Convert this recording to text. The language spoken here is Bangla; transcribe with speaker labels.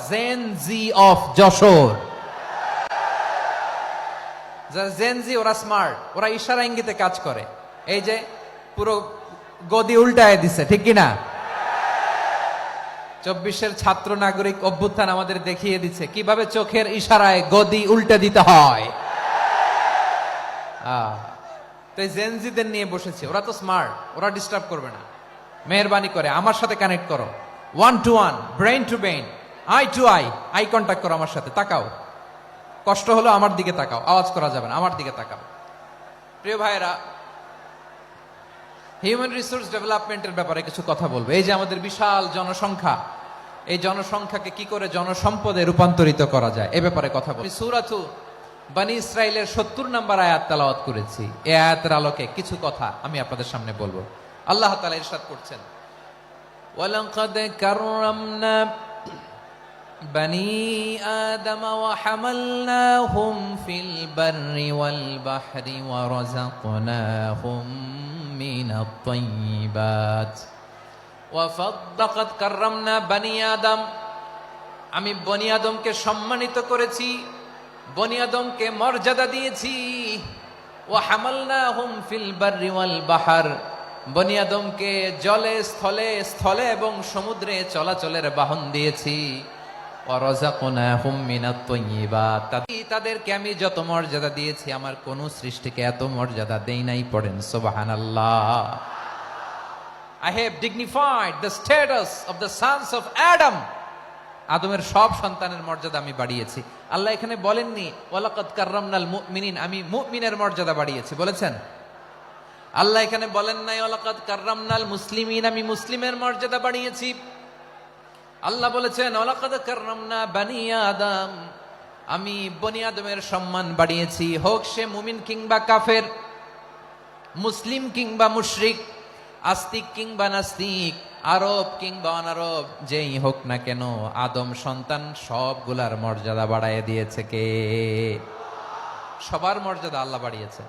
Speaker 1: Gen Z of Jessore. জেনজি ওরা স্মার্ট, ওরা ইশারা ইঙ্গিতে কাজ করে। এই যে পুরো গদি উল্টায় দিছে, ঠিক কিনা? 24-এর ছাত্র নাগরিক অভ্যুত্থান আমাদের দেখিয়ে দিচ্ছে কিভাবে চোখের ইশারায় গদি উল্টে দিতে হয়। তো এই জেনজিদের নিয়ে বসেছে, ওরা তো স্মার্ট, ওরা ডিস্টার্ব করবে না। মেহেরবানি করে আমার সাথে কানেক্ট করো, 1 to 1, brain to brain, eye to eye contact করো আমার সাথে। তাকাও, কষ্ট হলো আমার দিকে তাকাও, আওয়াজ করা যাবে না, আমার দিকে তাকাও। প্রিয় ভাইয়েরা, হিউম্যান রিসোর্স ডেভেলপমেন্টের ব্যাপারে কিছু কথা বলবো। এই যে আমাদের বিশাল জনসংখ্যা, এই জনসংখ্যাকে কি করে জনসম্পদে রূপান্তরিত করা যায় এ ব্যাপারে কথা বলি। সূরাতু বনী ইসরাইলের 70 নম্বর আয়াত তেলাওয়াত করেছি। এই আয়াতের আলোকে কিছু কথা আমি আপনাদের সামনে বলবো। আল্লাহ তাআলা ইরশাদ করছেন, ওয়ালাকাদ কাররামনা বনী আদম ওয়া হামালনাহুম ফিল বাররি ওয়াল বাহরি ওয়া রাযাকনাহুম মিনাত তাইয়্যিবাত ওয়া ফাদ্দাকাদ কাররামনা বনী আদম, আমি বনী আদমকে সম্মানিত করেছি, বনী আদমকে মর্যাদা দিয়েছি। ওয়া হামালনাহুম ফিল বাররি ওয়াল বাহর, বনী আদমকে জলে স্থলে, স্থলে এবং সমুদ্রে চলাচলের বাহন দিয়েছি। ওয়া রাযাকনাহুম মিনাত তাইয়্যিবাত, তাদেরকে আমি যত মর্যাদা দিয়েছি আমার কোন সৃষ্টিকে এত মর্যাদা দেই নাই। পড়েন সুবহানাল্লাহ। I have dignified the status of the sons of Adam. আদমের সব সন্তানের মর্যাদা আমি বাড়িয়েছি। আল্লাহ এখানে বলেননি ওয়ালাকাদ কাররামনাল মুমিনিন, আমি মুমিনের মর্যাদা বাড়িয়েছি, বলেছেন? আল্লাহ এখানে বলেন নাই ওয়ালাকাদ কাররামনাল মুসলিমিন, আমি মুসলিমের মর্যাদা বাড়িয়েছি। আল্লাহ বলেছেন ওয়ালাকাদ কাররামনা বনী আদম, আমি বনী আদমের সম্মান বাড়িয়েছি। হোক সে মুমিন কিংবা কাফের, মুসলিম কিংবা মুশরিক, আস্তিক কিংবা নাস্তিক, আরব কিংবা অনারব, যেই হোক না কেন আদম সন্তান সবগুলার মর্যাদা বাড়ায় দিয়েছে কে? সবার মর্যাদা আল্লাহ বাড়িয়েছেন।